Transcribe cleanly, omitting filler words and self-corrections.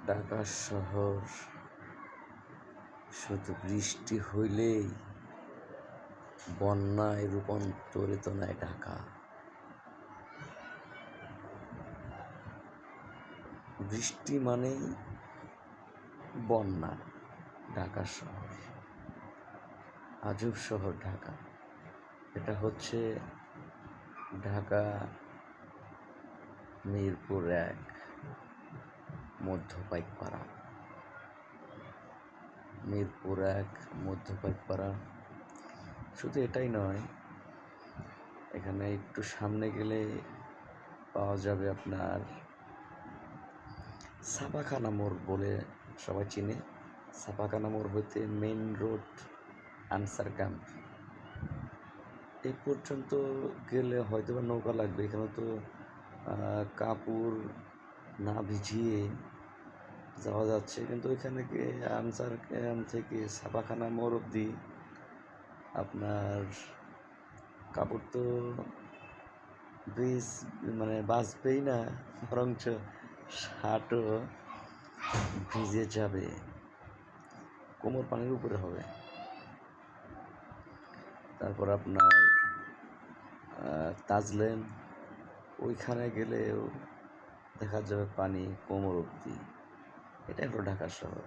ঢাকা শহর শুধু বৃষ্টি হইলেই বন্যায় রূপান্তরিত নেয় ঢাকা। বৃষ্টি মানেই বন্যা। ঢাকা শহর আজব শহর ঢাকা। এটা হচ্ছে ঢাকা মিরপুর ১ মধ্যপাইকপাড়া। মিরপুর ১ মধ্যপাইকপাড়া। শুধু এটাই নয়, এখানে একটু সামনে গেলে পাওয়া যাবে আপনার ছাপাখানা মোড় বলে সবাই চিনে। ছাপাখানা মোড় হইতে মেইন রোড আনসার ক্যাম্প এই পর্যন্ত গেলে হয়তো বা নৌকা লাগবে। এখানে তো কাপড় না ভিজিয়ে যাওয়া যাচ্ছে, কিন্তু এখানে আনসার ক্যাম্প থেকে ছাপাখানা মোড় অবধি আপনার কাপড় তো বাঁচবেই না, বরঞ্চ শার্টও ভিজে যাবে, কোমর পানির উপরে হবে। তারপর আপনার তাজলেন, ওইখানে গেলেও দেখা যাবে পানি কোমর অবধি। এটাই হলো ঢাকা শহর।